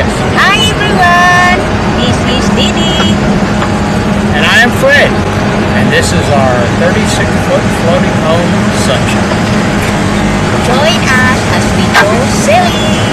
Yes. Hi everyone, this is Didi. And I am Fred. And this is our 36-foot floating home Sunshine. Join us as we go sailing.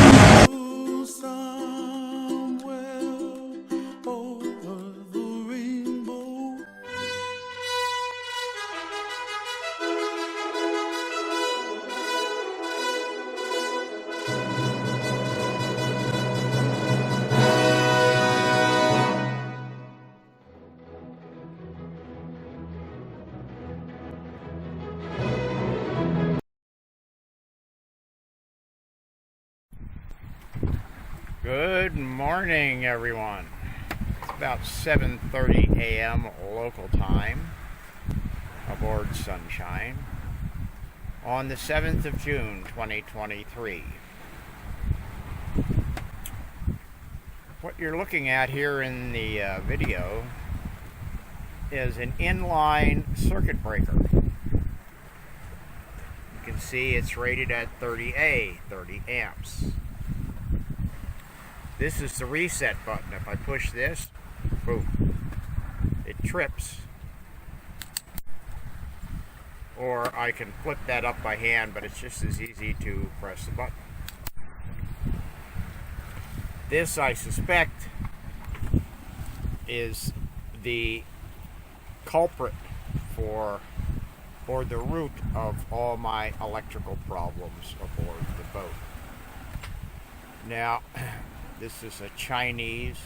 Good morning, everyone. It's about 7:30 a.m. local time aboard Sunshine on the 7th of June, 2023. What you're looking at here in the video is an inline circuit breaker. You can see it's rated at 30A, 30 amps. This is the reset button. If I push this, boom, it trips. Or I can flip that up by hand, but it's just as easy to press the button. This, I suspect, is the culprit or the root of all my electrical problems aboard the boat. Now, this is a Chinese-made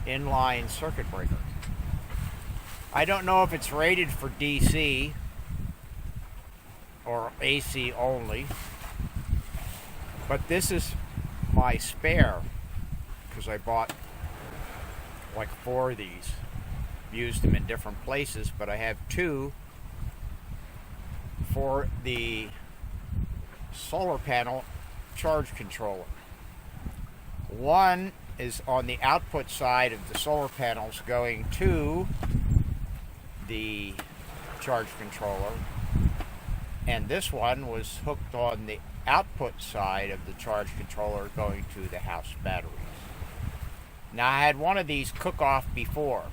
inline circuit breaker. I don't know if it's rated for DC or AC only, but this is my spare because I bought like 4 of these. Used them in different places, but I have 2 for the solar panel charge controller. One is on the output side of the solar panels going to the charge controller, and this one was hooked on the output side of the charge controller going to the house batteries. Now, I had one of these cook off before.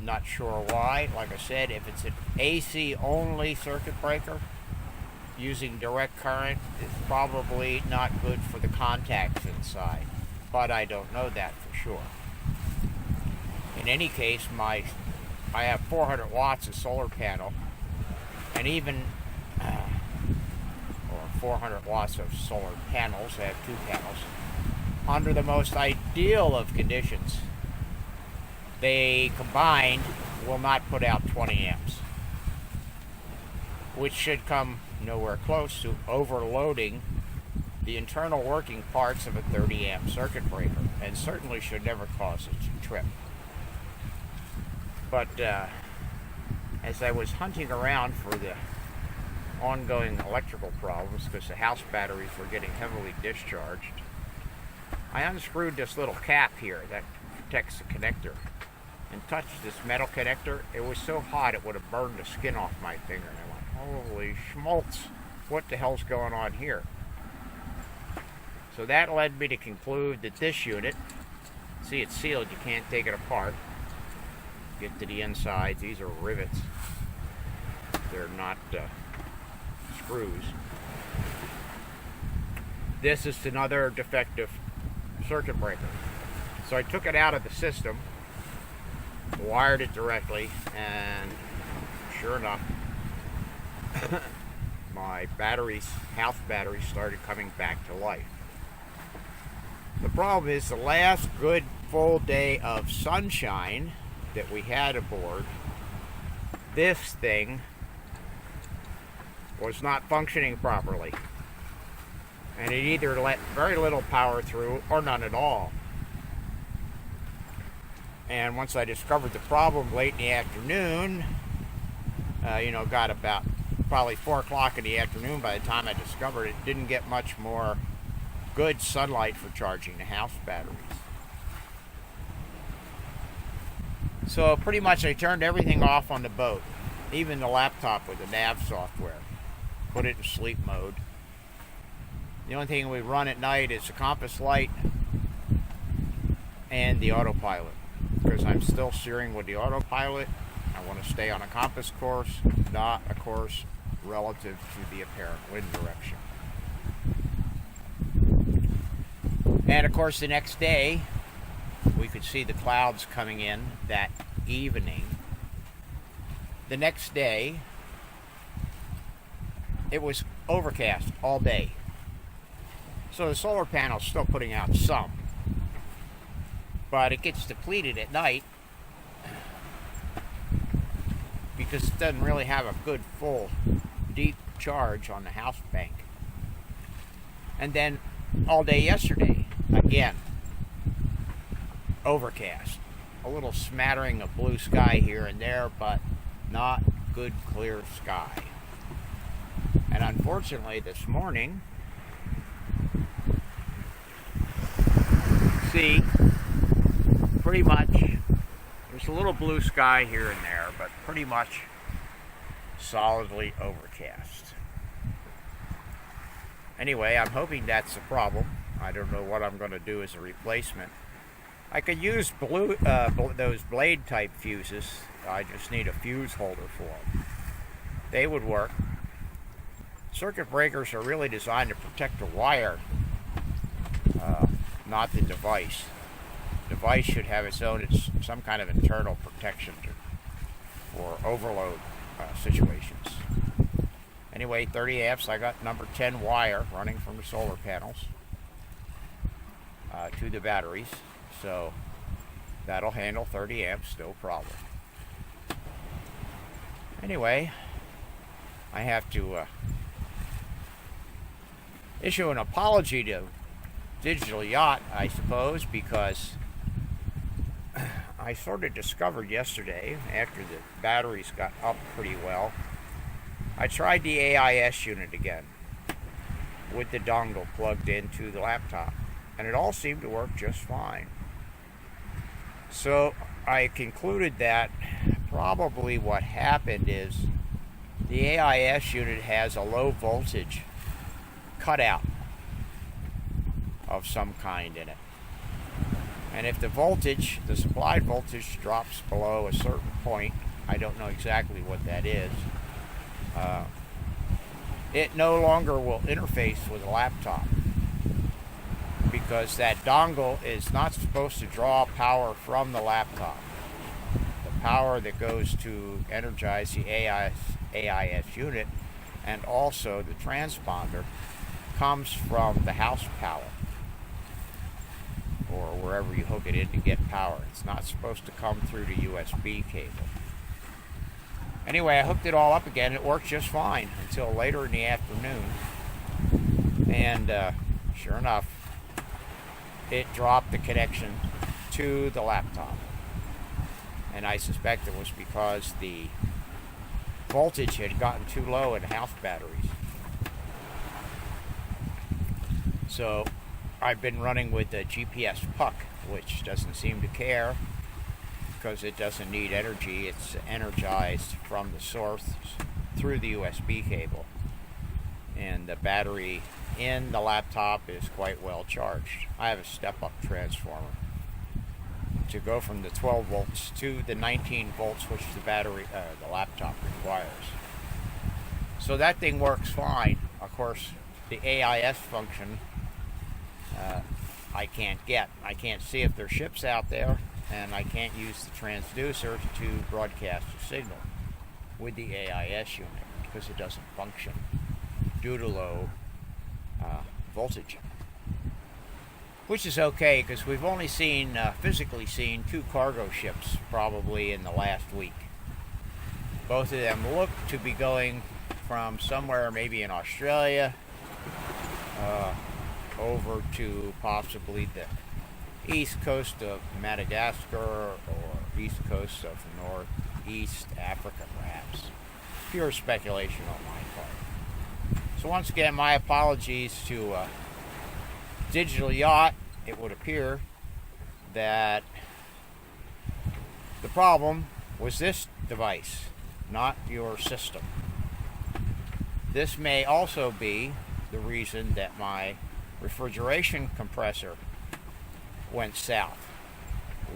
Not sure why. Like I said, if it's an AC only circuit breaker using direct current, is probably not good for the contacts inside, but I don't know that for sure. In any case, I have 400 watts of solar panel, and even or 400 watts of solar panels. I have 2 panels. Under the most ideal of conditions, they combined will not put out 20 amps, which should come nowhere close to overloading the internal working parts of a 30 amp circuit breaker, and certainly should never cause it to trip. But as I was hunting around for the ongoing electrical problems because the house batteries were getting heavily discharged, I unscrewed this little cap here that protects the connector and touched this metal connector. It was so hot it would have burned the skin off my finger. And I went, holy schmaltz, what the hell's going on here? So that led me to conclude that this unit, see, it's sealed, you can't take it apart. Get to the inside, these are rivets. They're not screws. This is another defective circuit breaker. So I took it out of the system, wired it directly, and sure enough, my house batteries started coming back to life. The problem is the last good full day of sunshine that we had aboard, this thing was not functioning properly. And it either let very little power through or none at all. And once I discovered the problem late in the afternoon, got about probably 4 o'clock in the afternoon by the time I discovered it, didn't get much more good sunlight for charging the house batteries. So pretty much I turned everything off on the boat, even the laptop with the nav software. Put it in sleep mode. The only thing we run at night is the compass light and the autopilot, because I'm still steering with the autopilot. I want to stay on a compass course, not a course relative to the apparent wind direction. And of course, the next day, we could see the clouds coming in that evening. The next day, it was overcast all day. So the solar panel's still putting out some, but it gets depleted at night because it doesn't really have a good full deep charge on the house bank. And then all day yesterday, again, overcast. A little smattering of blue sky here and there, but not good clear sky. And unfortunately this morning, see, pretty much there's a little blue sky here and there, but pretty much solidly overcast. Anyway, I'm hoping that's the problem. I don't know what I'm going to do as a replacement. I could use those blade type fuses. I just need a fuse holder for them. They would work. Circuit breakers are really designed to protect the wire, not the device. The device should have its own, some kind of internal protection for overload situations. Anyway, 30 amps, I got number 10 wire running from the solar panels to the batteries, so that'll handle 30 amps, no problem. Anyway, I have to issue an apology to Digital Yacht, I suppose, because I sort of discovered yesterday, after the batteries got up pretty well, I tried the AIS unit again with the dongle plugged into the laptop, and it all seemed to work just fine. So I concluded that probably what happened is the AIS unit has a low voltage cutout of some kind in it. And if the voltage, the supplied voltage, drops below a certain point, I don't know exactly what that is, it no longer will interface with a laptop, because that dongle is not supposed to draw power from the laptop. The power that goes to energize the AIS unit and also the transponder comes from the house power, or wherever you hook it in to get power. It's not supposed to come through the USB cable. Anyway, I hooked it all up again. It worked just fine until later in the afternoon. And sure enough, it dropped the connection to the laptop. And I suspect it was because the voltage had gotten too low in house batteries. So I've been running with the GPS puck, which doesn't seem to care because it doesn't need energy. It's energized from the source through the USB cable. And the battery in the laptop is quite well charged. I have a step-up transformer to go from the 12 volts to the 19 volts, which the laptop requires. So that thing works fine. Of course, the AIS function I can't get. I can't see if there's ships out there, and I can't use the transducer to broadcast a signal with the AIS unit because it doesn't function due to low voltage. Which is okay, because we've only physically seen 2 cargo ships probably in the last week. Both of them look to be going from somewhere maybe in Australia over to possibly the east coast of Madagascar or east coast of northeast Africa, perhaps. Pure speculation on my part. So once again, my apologies to Digital Yacht. It would appear that the problem was this device, not your system. This may also be the reason that my refrigeration compressor went south,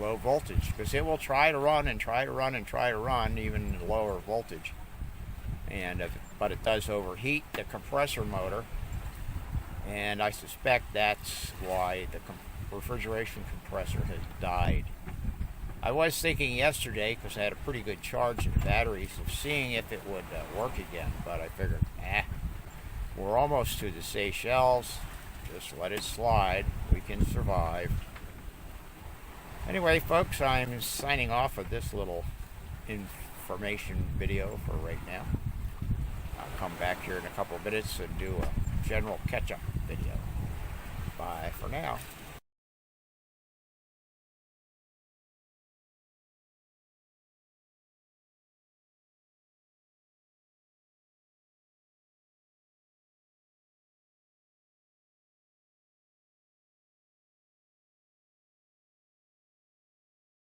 low voltage, because it will try to run and try to run and try to run even lower voltage, but it does overheat the compressor motor, and I suspect that's why the refrigeration compressor has died. I was thinking yesterday, because I had a pretty good charge in the batteries, of seeing if it would work again, but I figured, we're almost to the Seychelles, just let it slide, we can survive. Anyway, folks, I'm signing off of this little information video for right now. I'll come back here in a couple of minutes and do a general catch-up video. Bye for now.